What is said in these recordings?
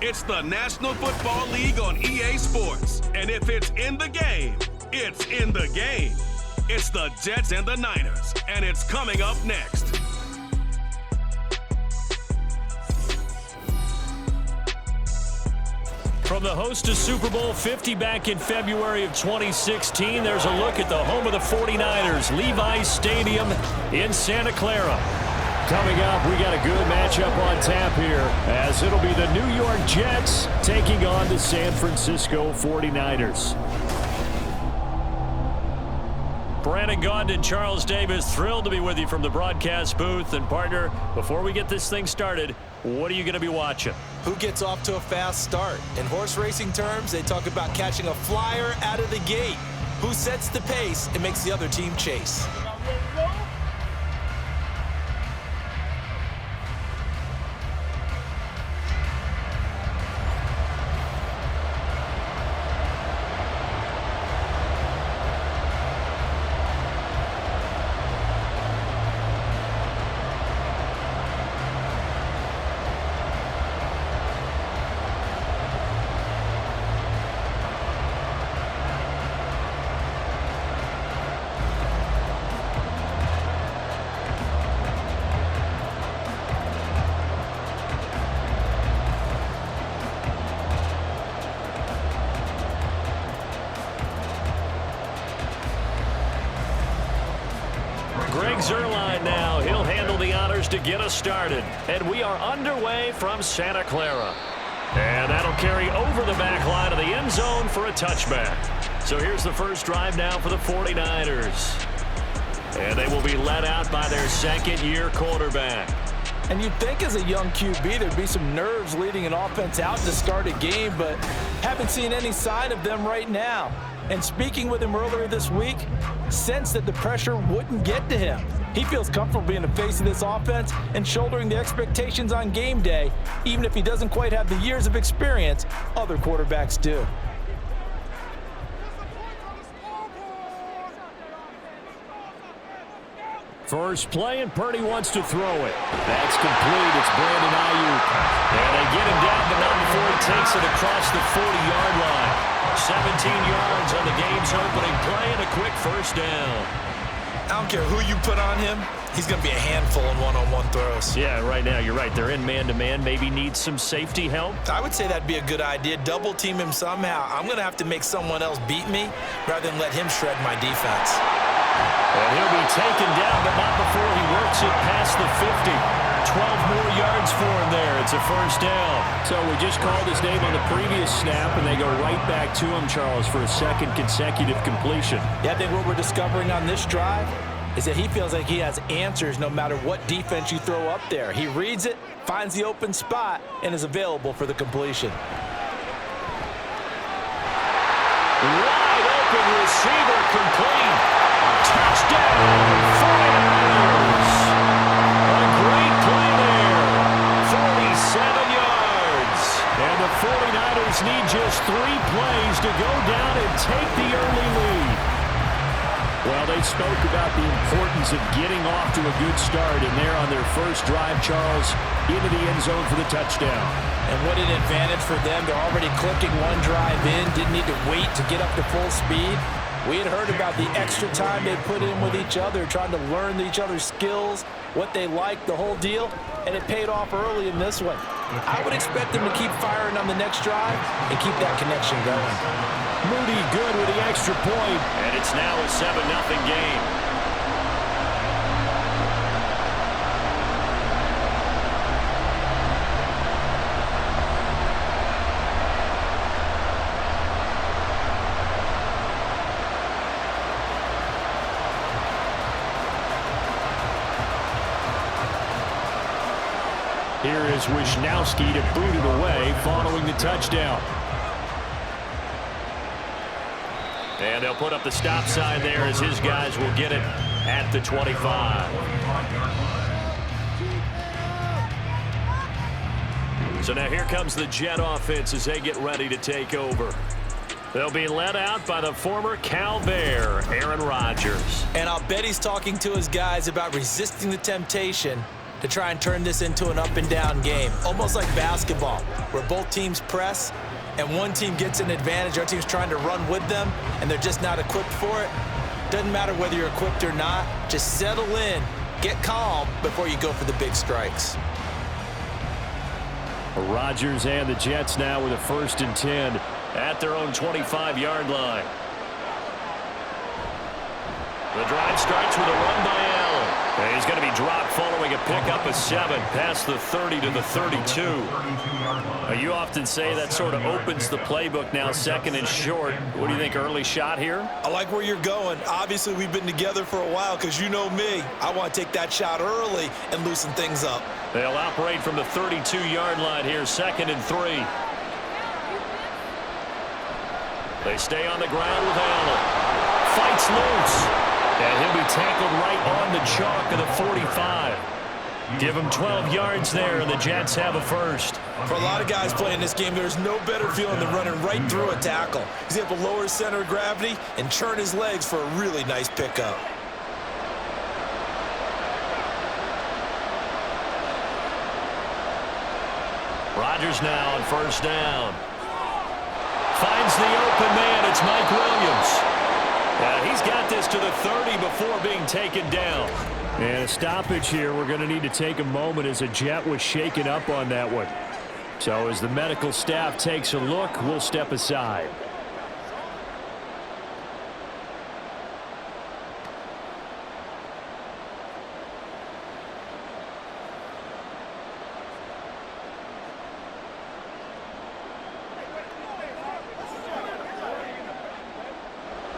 It's the National Football League on EA Sports. And if it's in the game, it's in the game. It's the Jets and the Niners, and it's coming up next. From the host to Super Bowl 50 back in February of 2016, there's a look at the home of the 49ers, Levi's Stadium in Santa Clara. Coming up, we got a good matchup on tap here, as it'll be the New York Jets taking on the San Francisco 49ers. Brandon Gaudin, Charles Davis, thrilled to be with you from the broadcast booth. And partner, before we get this thing started, what are you going to be watching? Who gets off to a fast start? In horse racing terms, they talk about catching a flyer out of the gate. Who sets the pace and makes the other team chase? Zerline now. He'll handle the honors to get us started. And we are underway from Santa Clara. And that'll carry over the back line of the end zone for a touchback. So here's the first drive now for the 49ers. And they will be led out by their second-year quarterback. And you'd think as a young QB there'd be some nerves leading an offense out to start a game, but haven't seen any sign of them right now. And speaking with him earlier this week, sensed that the pressure wouldn't get to him. He feels comfortable being the face of this offense and shouldering the expectations on game day, even if he doesn't quite have the years of experience other quarterbacks do. First play, and Purdy wants to throw it. That's complete. It's Brandon Ayuk. And they get him down, but not before he takes it across the 40-yard line. 17 yards on the game's opening play and a quick first down. I don't care who you put on him. He's going to be a handful in one-on-one throws. Yeah, right now, you're right. They're in man-to-man. Maybe needs some safety help. I would say that'd be a good idea. Double team him somehow. I'm going to have to make someone else beat me rather than let him shred my defense. And he'll be taken down, but not before he works it past the 50. 12 more yards for him there. It's a first down. So we just called his name on the previous snap, and they go right back to him, Charles, for a second consecutive completion. Yeah, I think what we're discovering on this drive is that he feels like he has answers no matter what defense you throw up there. He reads it, finds the open spot, and is available for the completion. Wide open receiver complete. Touchdown, 49ers. A great play there. 47 yards. And the 49ers need just 3 plays to go down and take the early lead. Well, they spoke about the importance of getting off to a good start, and they're on their first drive, Charles, into the end zone for the touchdown. And what an advantage for them. They're already clicking one drive in, didn't need to wait to get up to full speed. We had heard about the extra time they put in with each other, trying to learn each other's skills, what they like, the whole deal, and it paid off early in this one. I would expect them to keep firing on the next drive and keep that connection going. Moody good with the extra point, and it's now a 7-0 game. Here is Wisnowski to boot it away following the touchdown. And they'll put up the stop sign there as his guys will get it at the 25. So now here comes the Jet offense as they get ready to take over. They'll be led out by the former Cal Bear, Aaron Rodgers. And I'll bet he's talking to his guys about resisting the temptation to try and turn this into an up-and-down game, almost like basketball, where both teams press and one team gets an advantage. Our team's trying to run with them, and they're just not equipped for it. Doesn't matter whether you're equipped or not. Just settle in, get calm before you go for the big strikes. Rodgers and the Jets now with a 1st and 10 at their own 25-yard line. The drive starts with a run by Allen. And he's going to be dropped following a pickup of 7 past the 30 to the 32. You often say that sort of opens the playbook now, 2nd and short. What do you think, early shot here? I like where you're going. Obviously, we've been together for a while because you know me. I want to take that shot early and loosen things up. They'll operate from the 32-yard line here, 2nd and 3. They stay on the ground with Allen. Fights loose. And he'll be tackled right on the chalk of the 45. Give him 12 yards there, and the Jets have a 1st. For a lot of guys playing this game, there's no better feeling than running right through a tackle. He's able to lower his center of gravity and churn his legs for a really nice pickup. Rodgers now on 1st down. Finds the open man. It's Mike Williams. He's got this to the 30 before being taken down. And a stoppage here. We're going to need to take a moment as a Jet was shaken up on that one. So as the medical staff takes a look, we'll step aside.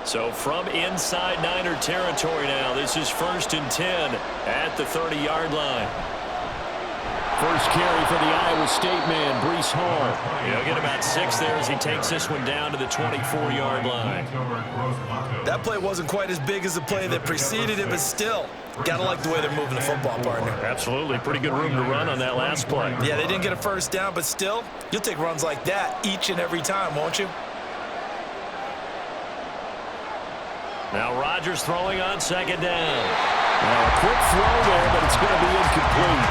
So from inside Niner territory now, this is 1st and 10 at the 30-yard line. First carry for the Iowa State man, Breece Hall. He'll get about 6 there as he takes this one down to the 24-yard line. That play wasn't quite as big as the play that preceded it, but still, gotta like the way they're moving the football, partner. Absolutely. Pretty good room to run on that last play. Yeah, they didn't get a 1st down, but still, you'll take runs like that each and every time, won't you? Now Rodgers throwing on 2nd down. Now a quick throw there, but it's going to be incomplete.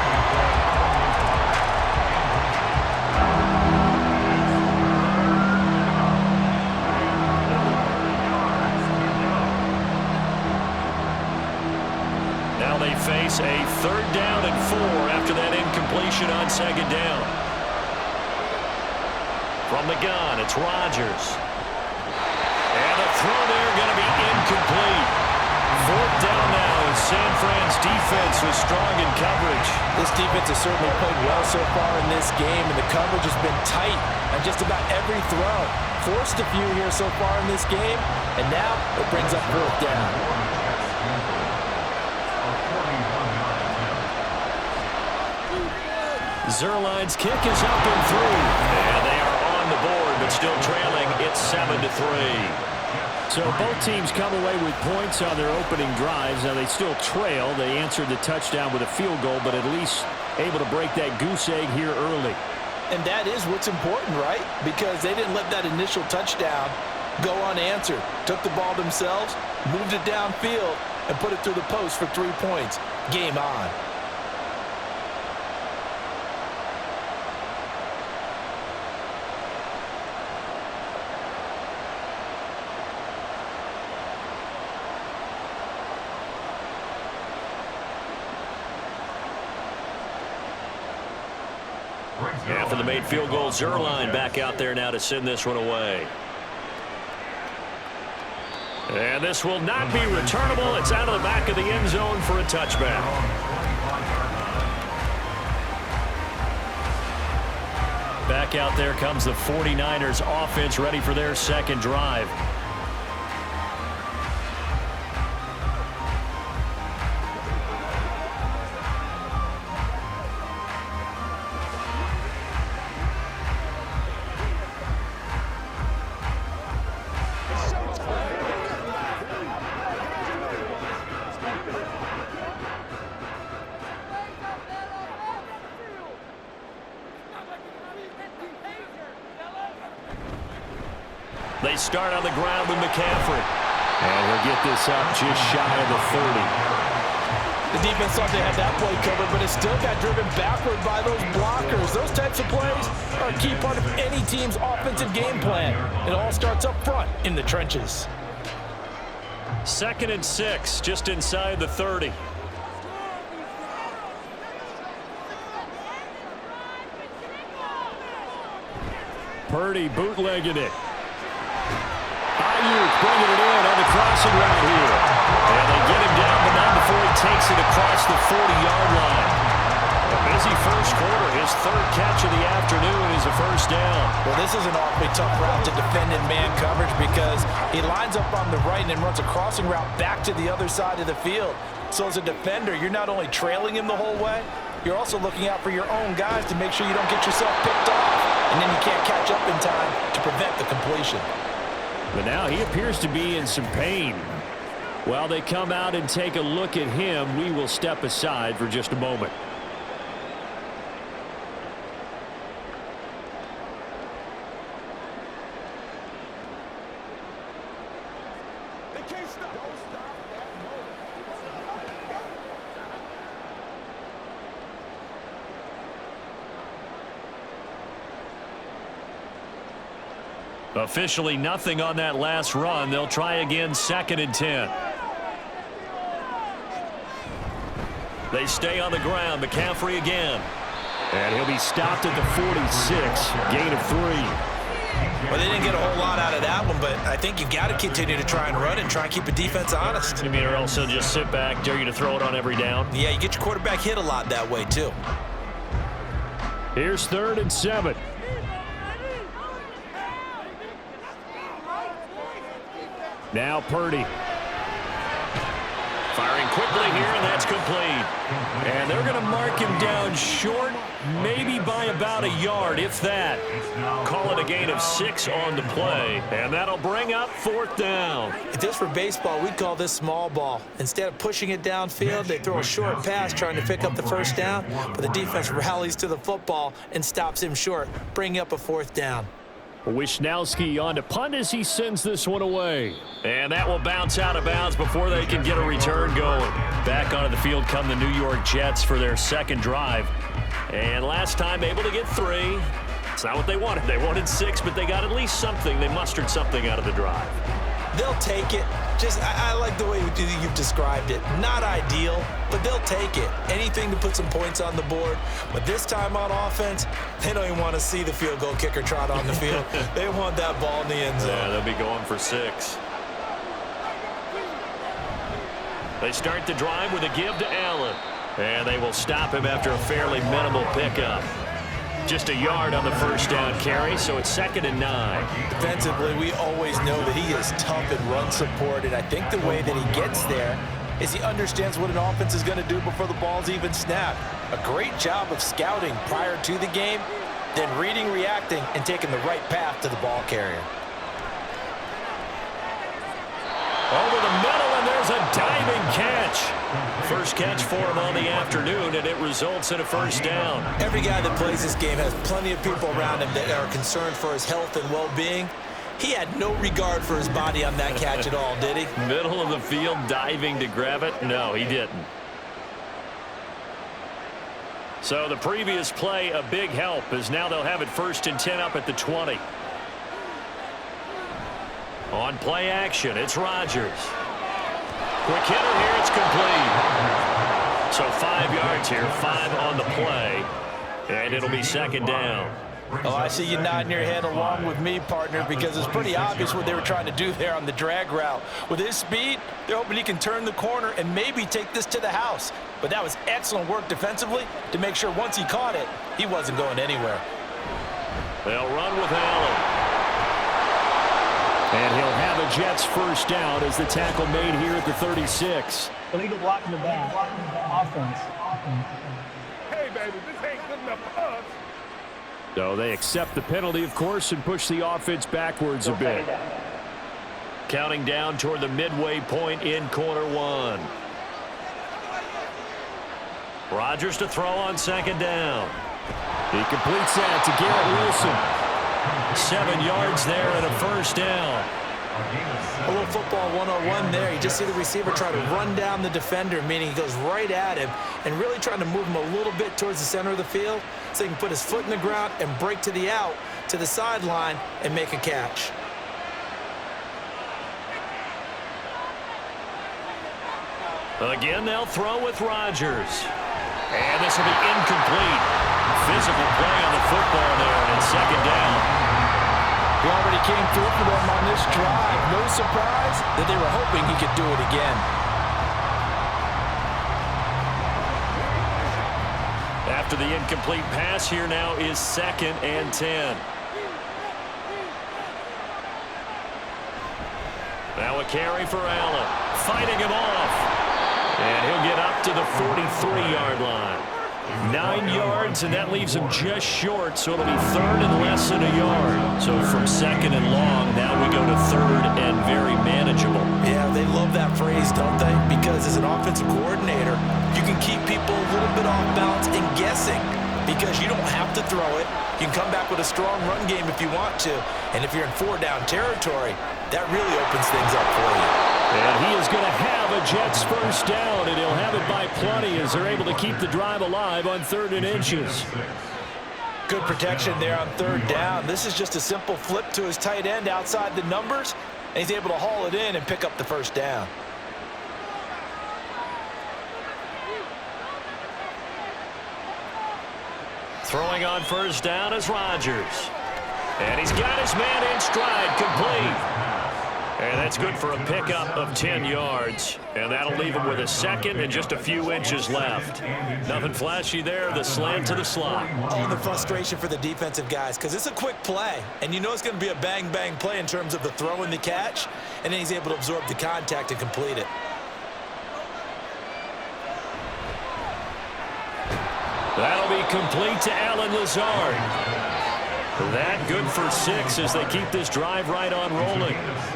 Now they face a 3rd down and 4 after that incompletion on 2nd down. From the gun, it's Rodgers. And the throw there going to be incomplete. 4th down now as San Fran's defense was strong in coverage. This defense has certainly played well so far in this game, and the coverage has been tight on just about every throw. Forced a few here so far in this game, and now it brings up 4th down. Zuerlein's kick is up and through. And they are on the board, but still trailing. It's 7-3. So both teams come away with points on their opening drives. Now they still trail. They answered the touchdown with a field goal, but at least able to break that goose egg here early. And that is what's important, right? Because they didn't let that initial touchdown go unanswered. Took the ball themselves, moved it downfield, and put it through the post for 3 points. Game on. After the made field goal, Zuerlein back out there now to send this one away. And this will not be returnable. It's out of the back of the end zone for a touchback. Back out there comes the 49ers offense ready for their 2nd drive. They start on the ground with McCaffrey. And he'll get this up just shy of the 30. The defense thought they had that play covered, but it still got driven backward by those blockers. Those types of plays are a key part of any team's offensive game plan. It all starts up front in the trenches. 2nd and 6, just inside the 30. Purdy bootlegging it. Ayuk bringing it in on the crossing route here. And they get him down, but not before he takes it across the 40-yard line. A busy first quarter. His 3rd catch of the afternoon is a first down. Well, this is an awfully tough route to defend in man coverage because he lines up on the right and then runs a crossing route back to the other side of the field. So as a defender, you're not only trailing him the whole way, you're also looking out for your own guys to make sure you don't get yourself picked off. And then you can't catch up in time to prevent the completion. But now he appears to be in some pain. While they come out and take a look at him, we will step aside for just a moment. Officially nothing on that last run. They'll try again 2nd and 10. They stay on the ground. McCaffrey again. And he'll be stopped at the 46. Gain of 3. Well, they didn't get a whole lot out of that one, but I think you got to continue to try and run and try and keep the defense honest. You mean, or else he'll just sit back, dare you to throw it on every down? Yeah, you get your quarterback hit a lot that way, too. Here's 3rd and 7. Now Purdy. Firing quickly here, and that's complete. And they're going to mark him down short, maybe by about a yard, if that. Call it a gain of 6 on the play, and that'll bring up 4th down. If this were baseball, we'd call this small ball. Instead of pushing it downfield, they throw a short pass trying to pick up the first down, but the defense rallies to the football and stops him short, bringing up a 4th down. Wisnowski on to punt as he sends this one away. And that will bounce out of bounds before they can get a return going. Back onto the field come the New York Jets for their 2nd drive. And last time able to get 3. It's not what they wanted. They wanted 6, but they got at least something. They mustered something out of the drive. They'll take it. I like the way you've described it. Not ideal, but they'll take it. Anything to put some points on the board. But this time on offense, they don't even want to see the field goal kicker trot on the field. They want that ball in the end zone. Yeah, they'll be going for 6. They start the drive with a give to Allen. And they will stop him after a fairly minimal pickup. Just a yard on the first down carry, so it's 2nd and 9. Defensively, we always know that he is tough in run support, and I think the way that he gets there is he understands what an offense is going to do before the ball's even snapped. A great job of scouting prior to the game, then reading, reacting, and taking the right path to the ball carrier. Over the middle, and there's a diving catch. First catch for him on the afternoon, and it results in a first down. Every guy that plays this game has plenty of people around him that are concerned for his health and well-being. He had no regard for his body on that catch at all, did he? Middle of the field, diving to grab it? No, he didn't. So the previous play, a big help, as now they'll have it 1st and 10 up at the 20. On play action, it's Rodgers. Quick hitter here, it's complete. So 5 yards here, 5 on the play, and it'll be 2nd down. Oh, I see you nodding your head along with me, partner, because it's pretty obvious what they were trying to do there on the drag route. With his speed, they're hoping he can turn the corner and maybe take this to the house. But that was excellent work defensively to make sure once he caught it, he wasn't going anywhere. They'll run with Allen. And he'll have a Jets first down as the tackle made here at the 36. Illegal blocking the back. Offense. Hey, baby, this ain't good enough for us. So they accept the penalty, of course, and push the offense backwards a bit. Counting down toward the midway point in quarter 1. Rodgers to throw on 2nd down. He completes that to Garrett Wilson. 7 yards there and a first down. A little football 101 there. You just see the receiver try to run down the defender, meaning he goes right at him and really trying to move him a little bit towards the center of the field so he can put his foot in the ground and break to the out, to the sideline, and make a catch. Again, they'll throw with Rodgers. And this will be incomplete. Physical play on the football there, and it's second down. He already came through for them on this drive. No surprise that they were hoping he could do it again. After the incomplete pass, here now is 2nd and 10. Now a carry for Allen. Fighting him off. And he'll get up to the 43-yard line. 9 yards, and that leaves him just short, so it'll be 3rd and less than a yard. So from 2nd and long, now we go to 3rd and very manageable. Yeah, they love that phrase, don't they? Because as an offensive coordinator, you can keep people a little bit off balance and guessing because you don't have to throw it. You can come back with a strong run game if you want to. And if you're in 4-down territory, that really opens things up for you. And he is going to have a Jets first down, and he'll have it by plenty as they're able to keep the drive alive on 3rd and inches. Good protection there on 3rd down. This is just a simple flip to his tight end outside the numbers, and he's able to haul it in and pick up the first down. Throwing on first down is Rodgers. And he's got his man in stride, complete. And that's good for a pickup of 10 yards. And that'll leave him with a 2nd and just a few inches left. Nothing flashy there, the slant to the slot. Oh, the frustration for the defensive guys, because it's a quick play. And you know it's going to be a bang-bang play in terms of the throw and the catch. And then he's able to absorb the contact and complete it. That'll be complete to Allen Lazard. That good for 6 as they keep this drive right on rolling.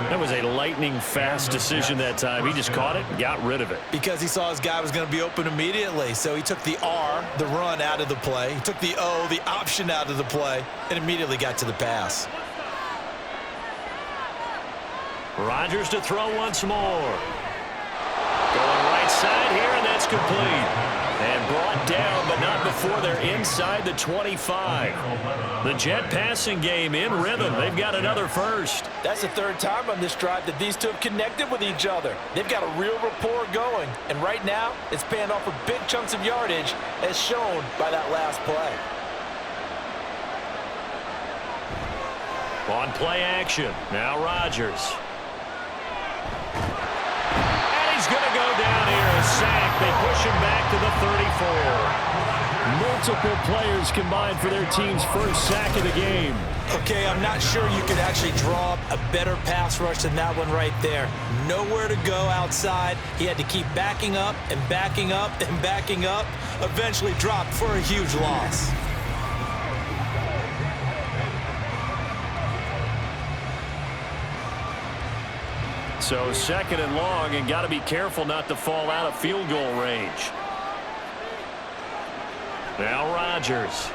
That was a lightning-fast decision that time. He just caught it and got rid of it. Because he saw his guy was going to be open immediately. So he took the R, the run, out of the play. He took the O, the option, out of the play, and immediately got to the pass. Rodgers to throw once more. Going right side here, and that's complete. And brought down, but not before they're inside the 25. The Jet passing game in rhythm. They've got another first. That's the 3rd time on this drive that these two have connected with each other. They've got a real rapport going. And right now, it's paying off with big chunks of yardage, as shown by that last play. On play action, now Rodgers. He's going to go down here, a sack. They push him back to the 34. Multiple players combined for their team's first sack of the game. Okay, I'm not sure you could actually draw up a better pass rush than that one right there. Nowhere to go outside. He had to keep backing up and backing up and backing up. Eventually dropped for a huge loss. So 2nd and long, and got to be careful not to fall out of field goal range. Now Rodgers.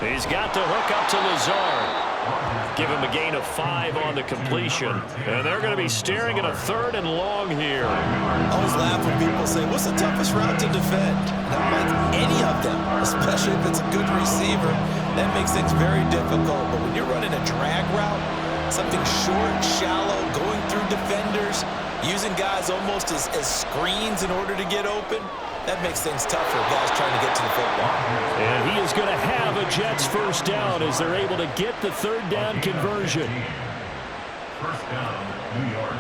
He's got to hook up to Lazard. Give him a gain of 5 on the completion. And they're going to be staring at a 3rd and long here. I always laugh when people say, what's the toughest route to defend? And I'm like, any of them, especially if it's a good receiver. That makes things very difficult. But when you're running a drag route, something short, shallow, going through defenders, using guys almost as screens in order to get open, that makes things tough for guys trying to get to the football. And he is going to have a Jets first down as they're able to get the 3rd down conversion. First down, New York.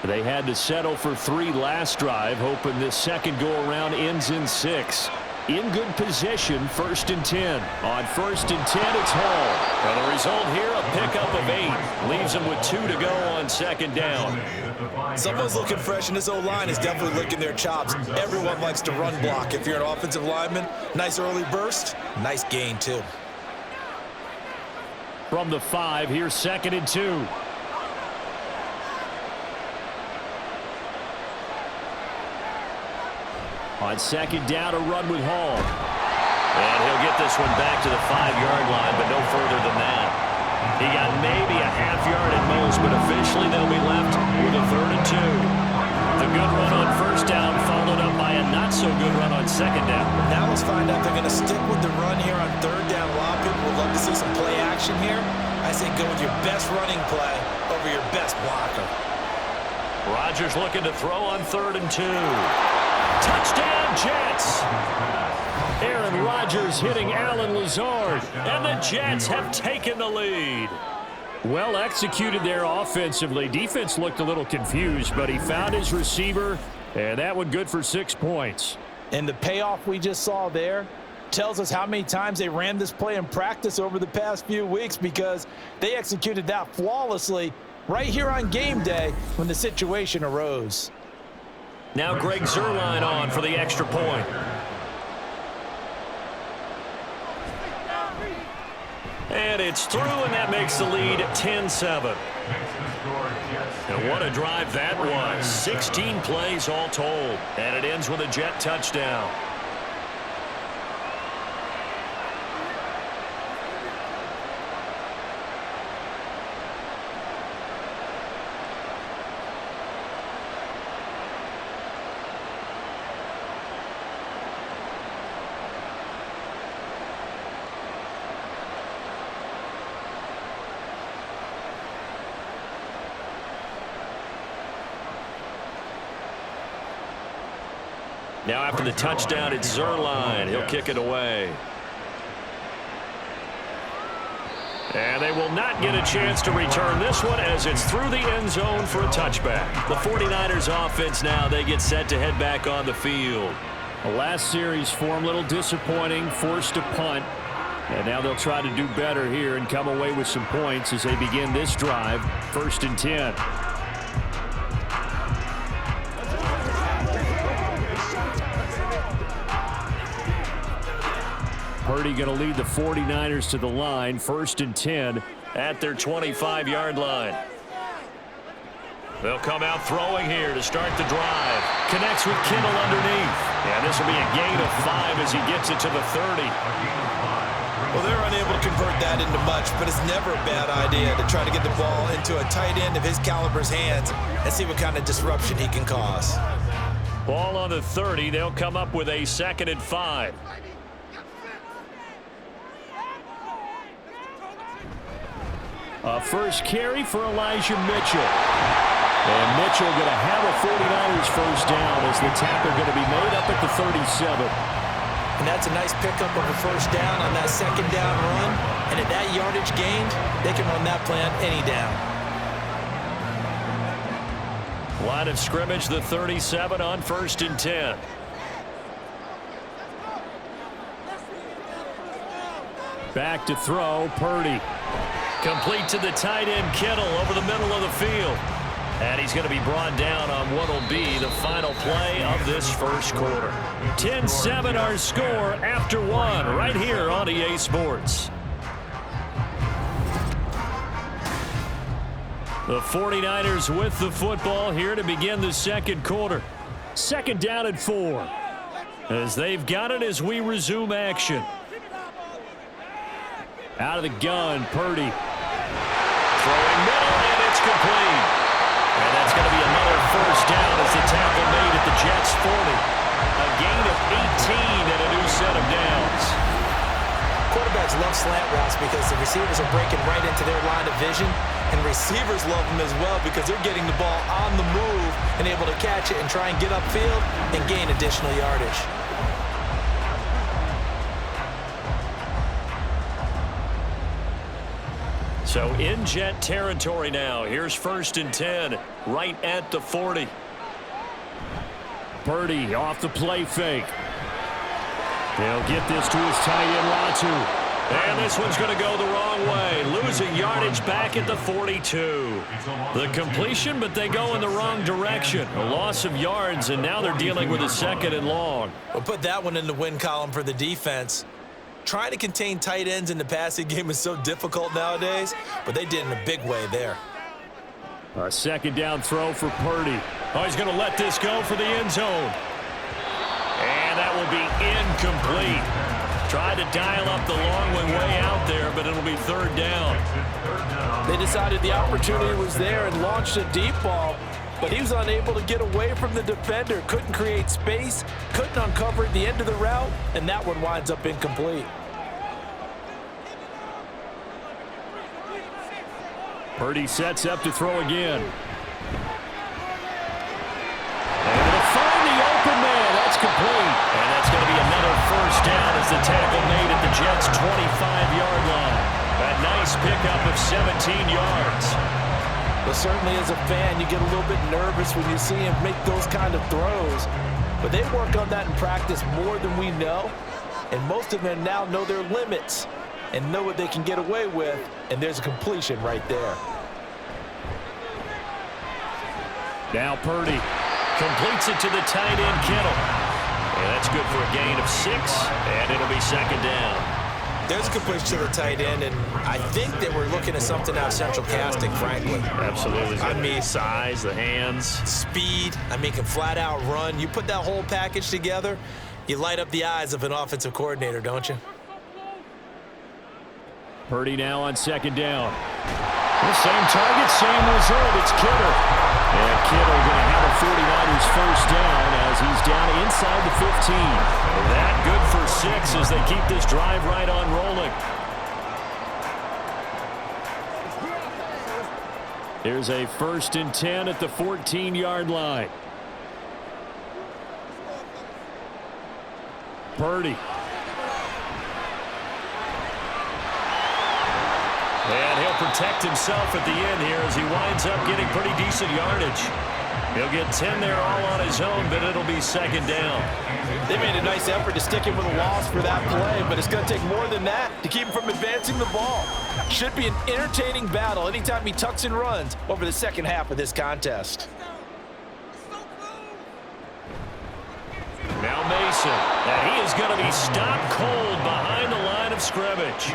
They had to settle for 3 last drive, hoping this second go-around ends in 6. In good position, 1st and 10. On 1st and 10, it's Hall. And the result here, a pickup of 8. Leaves him with 2 to go on 2nd down. Someone's looking fresh, and this O-line is definitely licking their chops. Everyone likes to run block. If you're an offensive lineman, nice early burst, nice gain, too. From the 5, here's 2nd and 2. On 2nd down, a run with Hall. And he'll get this one back to the 5-yard line, but no further than that. He got maybe a half yard at most, but officially they'll be left with a 3rd and 2. The good run on first down followed up by a not-so-good run on second down. Now let's find out they're going to stick with the run here on 3rd down. A lot of people would love to see some play action here. I say go with your best running play over your best blocker. Rodgers looking to throw on 3rd and 2. Touchdown, Jets! Aaron Rodgers hitting Allen Lazard, and the Jets have taken the lead. Well executed there offensively. Defense looked a little confused, but he found his receiver, and that one good for 6 points. And the payoff we just saw there tells us how many times they ran this play in practice over the past few weeks, because they executed that flawlessly right here on game day when the situation arose. Now Greg Zuerlein on for the extra point. And it's through, and that makes the lead 10-7. And what a drive that was. 16 plays all told. And it ends with a Jet touchdown. Now after the touchdown, it's Zuerlein. He'll kick it away. And they will not get a chance to return this one as it's through the end zone for a touchback. The 49ers offense now, they get set to head back on the field. The last series form a little disappointing, forced a punt. And now they'll try to do better here and come away with some points as they begin this drive. 1st and 10. Purdy going to lead the 49ers to the line. 1st and 10 at their 25-yard line. They'll come out throwing here to start the drive. Connects with Kittle underneath. And this will be a gain of 5 as he gets it to the 30. Well, they're unable to convert that into much, but it's never a bad idea to try to get the ball into a tight end of his caliber's hands and see what kind of disruption he can cause. Ball on the 30. They'll come up with a 2nd and 5. First carry for Elijah Mitchell. And Mitchell going to have a 49ers first down as the tackle going to be made up at the 37. And that's a nice pickup of a first down on that 2nd down run. And at that yardage gained, they can run that play on any down. Line of scrimmage, the 37 on 1st and 10. Back to throw, Purdy. Complete to the tight end, Kittle, over the middle of the field. And he's going to be brought down on what will be the final play of this first quarter. 10-7 our score after 1 right here on EA Sports. The 49ers with the football here to begin the second quarter. 2nd down and 4. As they've got it as we resume action. Out of the gun, Purdy. Throwing middle, and it's complete. And that's going to be another first down as the tackle made at the Jets 40. A gain of 18 and a new set of downs. Quarterbacks love slant routes because the receivers are breaking right into their line of vision, and receivers love them as well because they're getting the ball on the move and able to catch it and try and get upfield and gain additional yardage. So in Jet territory now. Here's 1st and 10 right at the 40. Purdy off the play fake. They'll get this to his tight end, Latu. And this one's going to go the wrong way. Losing yardage back at the 42. The completion, but they go in the wrong direction. A loss of yards, and now they're dealing with a 2nd and long. We'll put that one in the win column for the defense. Trying to contain tight ends in the passing game is so difficult nowadays, but they did in a big way there. A 2nd down throw for Purdy. Oh, he's going to let this go for the end zone. And that will be incomplete. Tried to dial up the long one way out there, but it'll be third down. They decided the opportunity was there and launched a deep ball, but he was unable to get away from the defender. Couldn't create space, couldn't uncover at the end of the route, and that one winds up incomplete. Purdy sets up to throw again. And it'll find the open man. That's complete. And that's going to be another first down as the tackle made at the Jets' 25-yard line. A nice pickup of 17 yards. Well, certainly as a fan, you get a little bit nervous when you see him make those kind of throws. But they work on that in practice more than we know. And most of them now know their limits and know what they can get away with. And there's a completion right there. Now Purdy completes it to the tight end, Kittle. And that's good for a gain of 6, and it'll be second down. There's a completion to the tight end, and I think that we're looking at something out of central casting, frankly. Absolutely. I mean, size, the hands. Speed, can flat out run. You put that whole package together, you light up the eyes of an offensive coordinator, don't you? Purdy now on second down. The same target, same result. It's Kittle. And Kittle going to have a 49ers first down as he's down inside the 15. That good for 6 as they keep this drive right on rolling. There's a 1st and 10 at the 14-yard line. Purdy. And he'll protect himself at the end here as he winds up getting pretty decent yardage. He'll get 10 there all on his own, but it'll be second down. They made a nice effort to stick him with a loss for that play, but it's going to take more than that to keep him from advancing the ball. Should be an entertaining battle anytime he tucks and runs over the second half of this contest. Now Mason, and he is going to be stopped cold behind the line of scrimmage.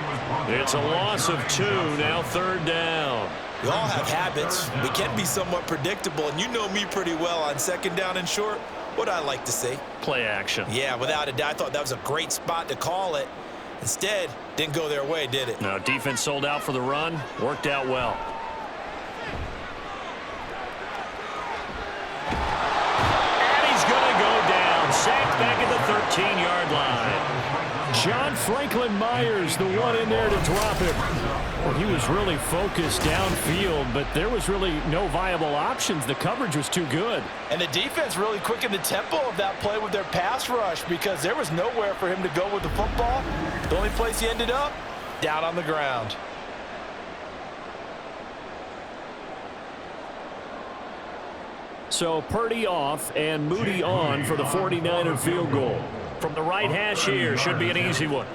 It's a loss of 2, now third down. We all have habits. We can be somewhat predictable, and you know me pretty well on second down and short. What I like to say? Play action. Yeah, without a doubt. I thought that was a great spot to call it. Instead, didn't go their way, did it? No, defense sold out for the run. Worked out well. Sacked back at the 13-yard line. John Franklin Myers, the one in there to drop him. Well, he was really focused downfield, but there was really no viable options. The coverage was too good. And the defense really quickened the tempo of that play with their pass rush because there was nowhere for him to go with the football. The only place he ended up, down on the ground. So Purdy off and Moody on for the 49er field goal. From the right hash here, should be an easy one.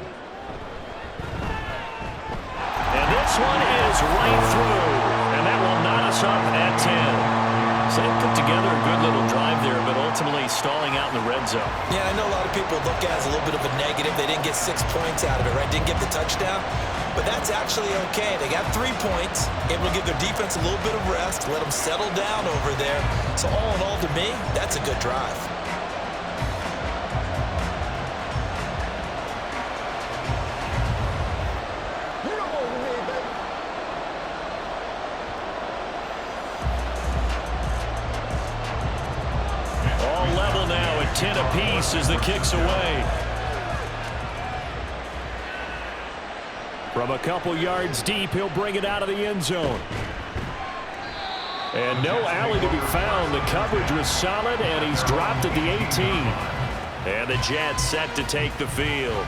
And this one is right through. And that will knot us up at 10. So they put together a good little drive there, but ultimately stalling out in the red zone. Yeah, I know a lot of people look at it as a little bit of a negative. They didn't get 6 points out of it, right? Didn't get the touchdown. But that's actually okay. They got 3 points, able to give their defense a little bit of rest, let them settle down over there. So all in all, to me, that's a good drive. All level now at 10 apiece as the kick's away. From a couple yards deep, he'll bring it out of the end zone. And no alley to be found. The coverage was solid, and he's dropped at the 18. And the Jets set to take the field.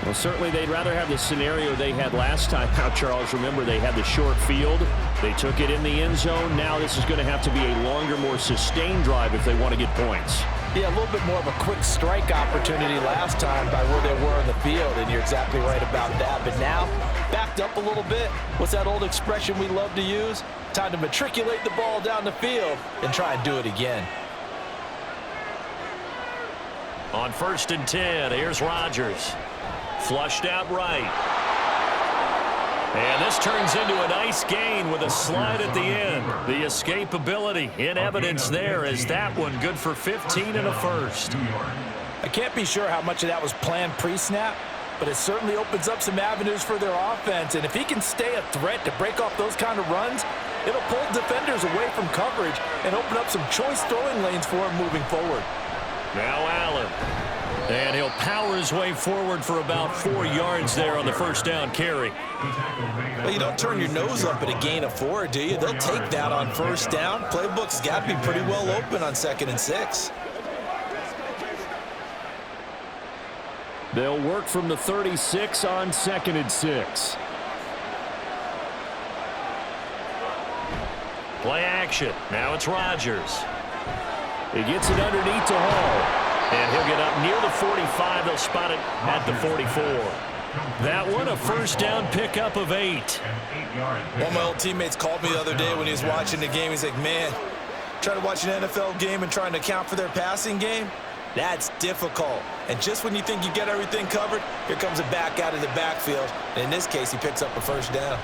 Well, certainly they'd rather have the scenario they had last time. Now, Charles, remember, they had the short field. They took it in the end zone. Now this is going to have to be a longer, more sustained drive if they want to get points. Yeah, a little bit more of a quick strike opportunity last time by where they were on the field, and you're exactly right about that. But now, backed up a little bit. What's that old expression we love to use? Time to matriculate the ball down the field and try and do it again. On 1st and 10, here's Rodgers. Flushed out right. And this turns into a nice gain with a slide at the end. The escapability in evidence there as that one good for 15 and a first. I can't be sure how much of that was planned pre-snap, but it certainly opens up some avenues for their offense. And if he can stay a threat to break off those kind of runs, it'll pull defenders away from coverage and open up some choice throwing lanes for him moving forward. Now Allen. And he'll power his way forward for about 4 yards there on the first down carry. Well, you don't turn your nose up at a gain of 4, do you? They'll take that on first down. Playbook's got to be pretty well open on 2nd and 6. They'll work from the 36 on 2nd and 6. Play action. Now it's Rodgers. He gets it underneath to Hall. And he'll get up near the 45. They'll spot it at the 44. That one, a first down pickup of 8. One of my old teammates called me the other day when he was watching the game. He's like, man, trying to watch an NFL game and trying to account for their passing game, that's difficult. And just when you think you get everything covered, here comes a back out of the backfield. And in this case, he picks up a first down.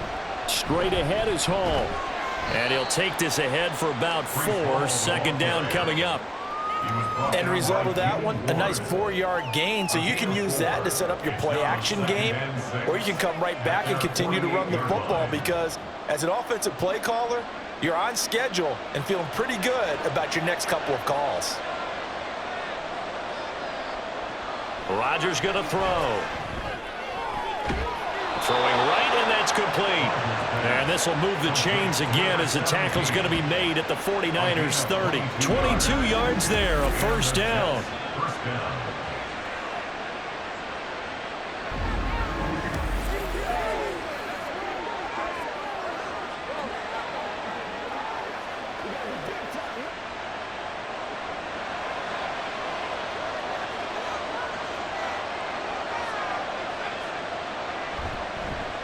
Straight ahead is Hall. And he'll take this ahead for about 4. 2nd down coming up. End result of that one, a nice 4-yard gain, so you can use that to set up your play-action game, or you can come right back and continue to run the football because as an offensive play caller, you're on schedule and feeling pretty good about your next couple of calls. Rodgers going to throw. Throwing right, and that's complete. And this will move the chains again as the tackle's going to be made at the 49ers 30. 22 yards there, a first down.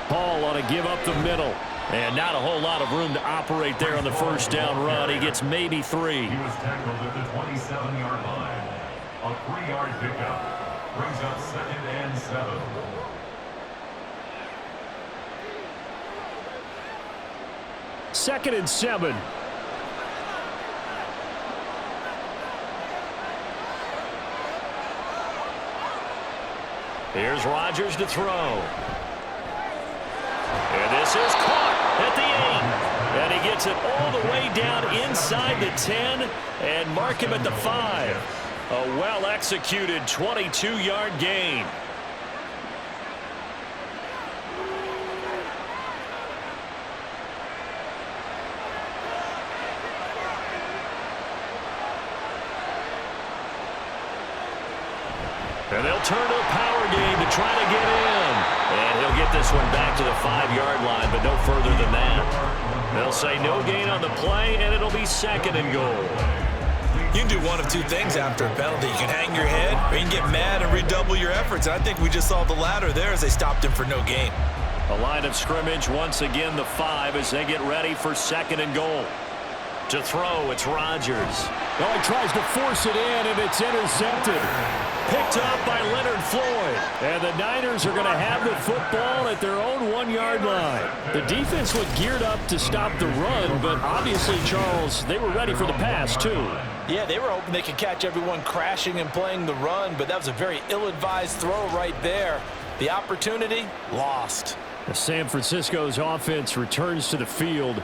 Hall on a give up the middle. And not a whole lot of room to operate there on the first down run. He gets maybe 3. He was tackled at the 27-yard line. A 3-yard pickup brings up 2nd and 7. Second and 7. Here's Rodgers to throw. And this is caught at the 8. And he gets it all the way down inside the 10 and mark him at the 5. A well-executed 22-yard gain. And they'll turn to a power game to try to get in. And he'll get this one back to the 5-yard line, but no further than that. They'll say no gain on the play, and it'll be 2nd and goal. You can do one of two things after a penalty. You can hang your head, or you can get mad and redouble your efforts. And I think we just saw the latter there as they stopped him for no gain. A line of scrimmage, once again the 5 as they get ready for 2nd and goal. To throw, it's Rodgers. Oh, he tries to force it in, and it's intercepted. Picked up by Leonard Floyd. And the Niners are going to have the football at their own 1-yard line. The defense looked geared up to stop the run, but obviously, Charles, they were ready for the pass, too. Yeah, they were hoping they could catch everyone crashing and playing the run, but that was a very ill-advised throw right there. The opportunity, lost. San Francisco's offense returns to the field.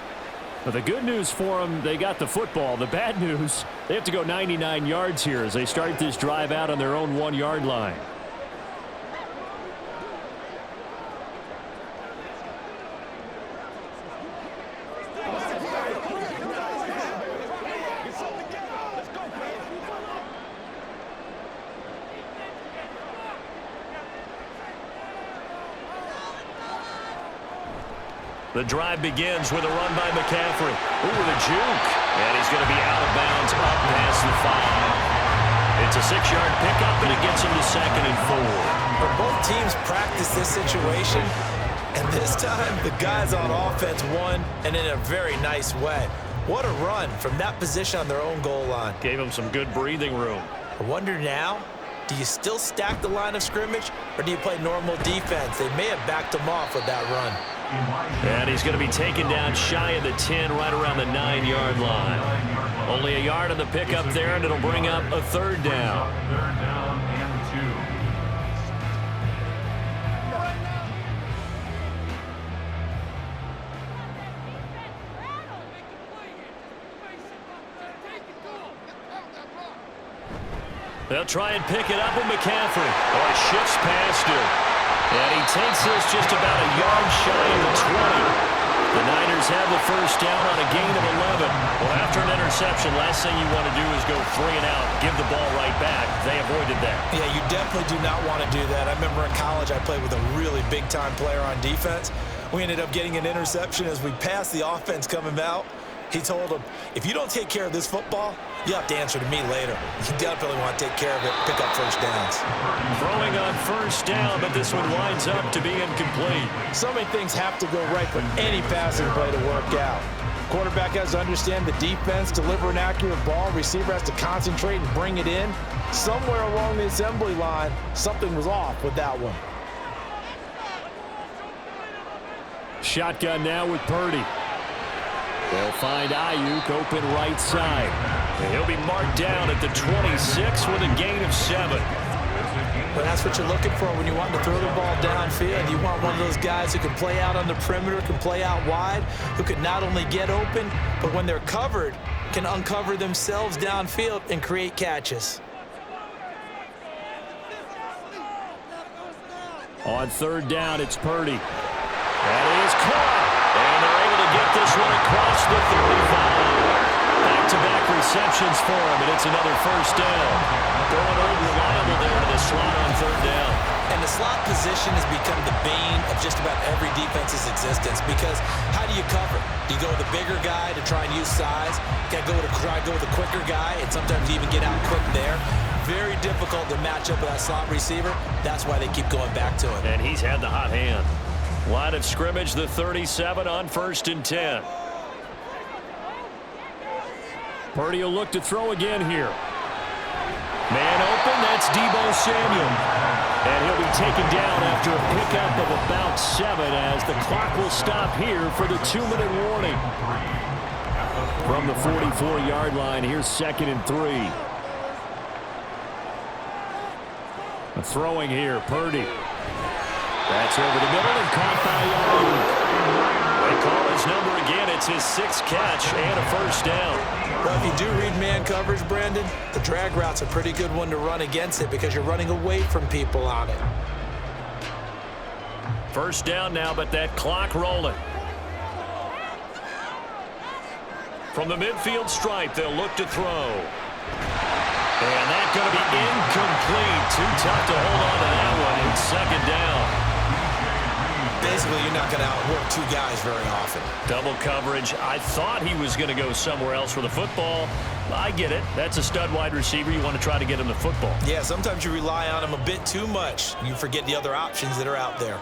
But the good news for them, they got the football. The bad news, they have to go 99 yards here as they start this drive out on their own 1-yard line. The drive begins with a run by McCaffrey. Ooh, the juke. And he's going to be out of bounds up past the 5. It's a 6-yard pickup, and it gets him to 2nd and 4. But both teams practice this situation, and this time the guys on offense won, and in a very nice way. What a run from that position on their own goal line. Gave him some good breathing room. I wonder now, do you still stack the line of scrimmage, or do you play normal defense? They may have backed him off with that run. And he's going to be taken down shy of the 10, right around the 9-yard line. Only a yard on the pickup there, and it'll bring up a 3rd down. They'll try and pick it up with McCaffrey. Oh, he shifts past him. And he takes this just about a yard shy of the 20. The Niners have the first down on a gain of 11. Well, after an interception, last thing you want to do is go 3 and out, give the ball right back. They avoided that. Yeah, you definitely do not want to do that. I remember in college I played with a really big-time player on defense. We ended up getting an interception as we passed the offense coming out. He told him, if you don't take care of this football, you have to answer to me later. You definitely want to take care of it, pick up first downs. Throwing on first down, but this one winds up to be incomplete. So many things have to go right for any passing play to work out. Quarterback has to understand the defense, deliver an accurate ball. Receiver has to concentrate and bring it in. Somewhere along the assembly line, something was off with that one. Shotgun now with Purdy. They'll find Ayuk open right side. And he'll be marked down at the 26 with a gain of 7. Well, that's what you're looking for when you want to throw the ball downfield. You want one of those guys who can play out on the perimeter, can play out wide, who can not only get open, but when they're covered, can uncover themselves downfield and create catches. On third down, it's Purdy. That is caught. And they're able to get this one across the 35. Back-to-back receptions for him, and it's another first down. Going old reliable there to the slot on third down. And the slot position has become the bane of just about every defense's existence because how do you cover? Do you go with the bigger guy to try and use size? You got to try to go with the quicker guy and sometimes even get out quick there. Very difficult to match up with that slot receiver. That's why they keep going back to it. And he's had the hot hand. Line of scrimmage, the 37 on 1st and 10. Purdy will look to throw again here. Man open, that's Deebo Samuel. And he'll be taken down after a pickup of about 7 as the clock will stop here for the 2-minute warning. From the 44-yard line, here's 2nd and 3. Throwing here, Purdy. That's over the middle and caught by Ayuk. They call his number again. It's his 6th catch and a first down. Well, if you do read man coverage, Brandon, the drag route's a pretty good one to run against it because you're running away from people on it. First down now, but that clock rolling. From the midfield stripe, they'll look to throw. And that's going to be incomplete. Too tough to hold on to that one. It's 2nd down. Basically, you're not going to outwork 2 guys very often. Double coverage. I thought he was going to go somewhere else with the football. I get it. That's a stud wide receiver. You want to try to get him the football. Yeah, sometimes you rely on him a bit too much. You forget the other options that are out there.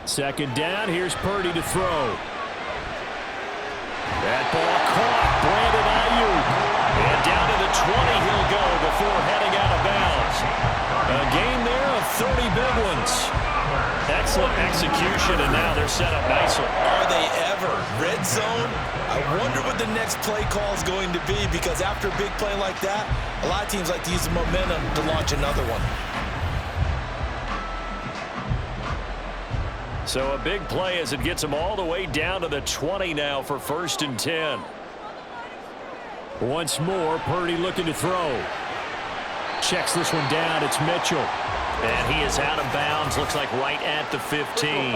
2nd down. Here's Purdy to throw. That ball caught. Brandon Ayuk. And down to the 20 he'll go before heading out of bounds. A gain there of 30 big ones. Excellent execution, and now they're set up nicely. Are they ever? Red zone? I wonder what the next play call is going to be because after a big play like that, a lot of teams like to use the momentum to launch another one. So a big play as it gets them all the way down to the 20 now for 1st and 10. Once more, Purdy looking to throw. Checks this one down. It's Mitchell. And he is out of bounds. Looks like right at the 15.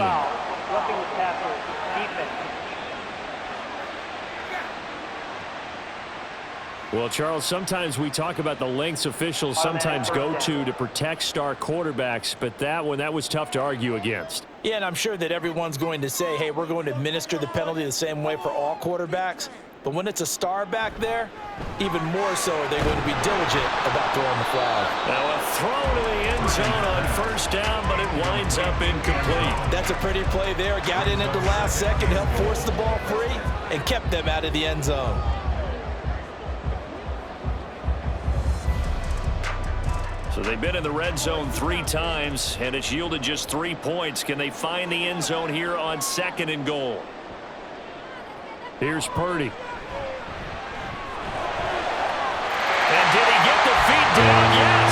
Well, Charles, sometimes we talk about the lengths officials sometimes go to protect star quarterbacks, but that was tough to argue against. Yeah, and I'm sure that everyone's going to say, hey, we're going to administer the penalty the same way for all quarterbacks. But when it's a star back there, even more so they're going to be diligent about throwing the flag. Now a throw to the end zone on 1st down, but it winds up incomplete. That's a pretty play there. Got in at the last second, helped force the ball free, and kept them out of the end zone. So they've been in the red zone 3 times, and it's yielded just 3 points. Can they find the end zone here on 2nd and goal? Here's Purdy. And did he get the feet down? Yeah.